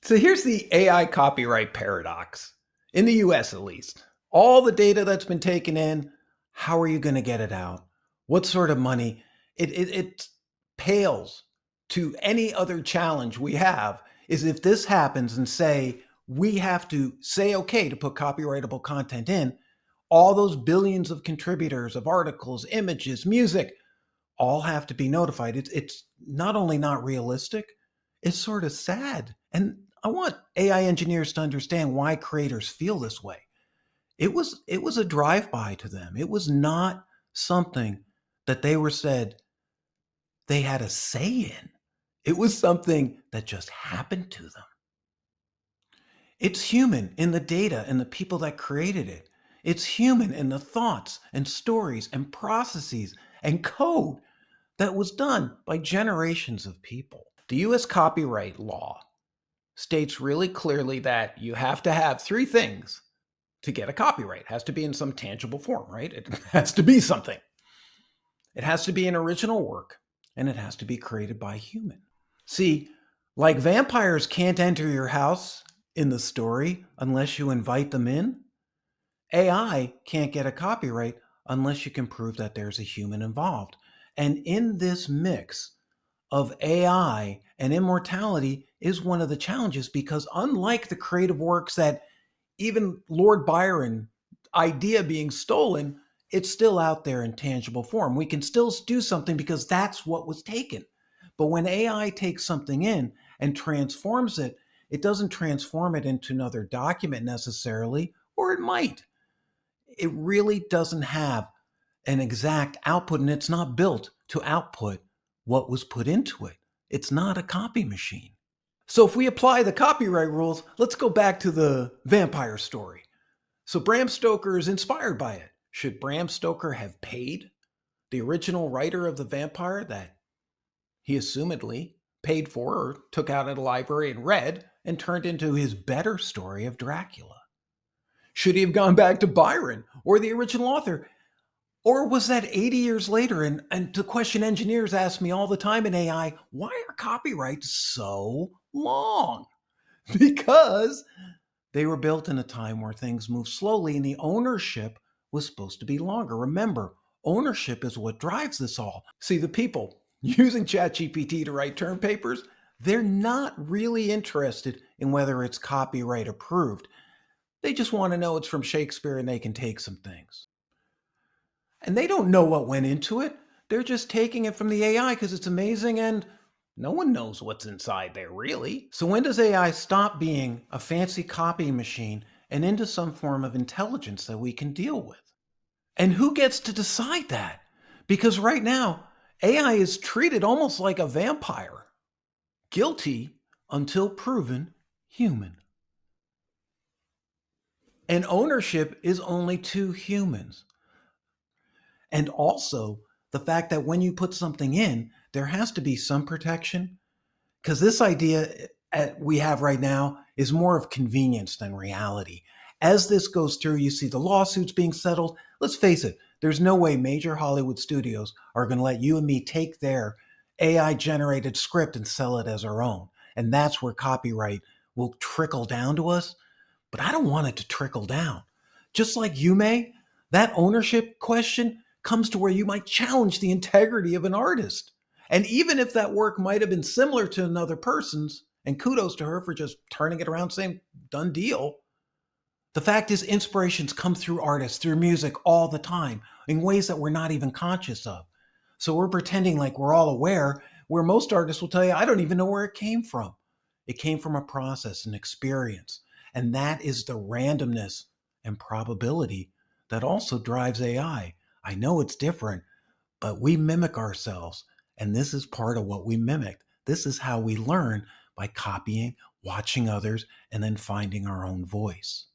So here's the AI copyright paradox, in the US at least. All the data that's been taken in, how are you going to get it out? What sort of money? It pales to any other challenge we have is if this happens and say, we have to say okay to put copyrightable content in, all those billions of contributors of articles, images, music, all have to be notified. It's not only not realistic, it's sort of sad. And I want AI engineers to understand why creators feel this way. It was a drive-by to them. It was not something that they were said they had a say in. It was something that just happened to them. It's human in the data and the people that created it. It's human in the thoughts and stories and processes and code that was done by generations of people. The US copyright law states really clearly that you have to have three things to get a copyright. It has to be in some tangible form, right? It has to be something. It has to be an original work, and it has to be created by a human. See, like vampires can't enter your house in the story unless you invite them in, AI can't get a copyright unless you can prove that there's a human involved. And in this mix of AI and immortality is one of the challenges because unlike the creative works that even Lord Byron idea being stolen, it's still out there in tangible form. We can still do something because that's what was taken. But when AI takes something in and transforms it, it doesn't transform it into another document necessarily, or it might. It really doesn't have an exact output, and it's not built to output what was put into it. It's not a copy machine. So if we apply the copyright rules, let's go back to the vampire story. So Bram Stoker is inspired by it. Should Bram Stoker have paid the original writer of the vampire that he assumedly paid for or took out at a library and read and turned into his better story of Dracula? Should he have gone back to Byron or the original author? Or was that 80 years later? And to question engineers ask me all the time in AI, why are copyrights so long? Because they were built in a time where things moved slowly and the ownership was supposed to be longer. Remember, ownership is what drives this all. See, the people using ChatGPT to write term papers, they're not really interested in whether it's copyright approved. They just want to know it's from Shakespeare and they can take some things. And they don't know what went into it. They're just taking it from the AI because it's amazing and no one knows what's inside there, really. So when does AI stop being a fancy copy machine and into some form of intelligence that we can deal with? And who gets to decide that? Because right now, AI is treated almost like a vampire, guilty until proven human. And ownership is only to humans. And also the fact that when you put something in, there has to be some protection. Because this idea we have right now is more of convenience than reality. As this goes through, you see the lawsuits being settled. Let's face it, there's no way major Hollywood studios are going to let you and me take their AI generated script and sell it as our own. And that's where copyright will trickle down to us. But I don't want it to trickle down. Just like Yuumei, that ownership question comes to where you might challenge the integrity of an artist. And even if that work might have been similar to another person's, and kudos to her for just turning it around saying, done deal. The fact is, inspirations come through artists, through music all the time in ways that we're not even conscious of. So we're pretending like we're all aware, where most artists will tell you, I don't even know where it came from. It came from a process, an experience. And that is the randomness and probability that also drives AI. I know it's different, but we mimic ourselves. And this is part of what we mimic. This is how we learn by copying, watching others, and then finding our own voice.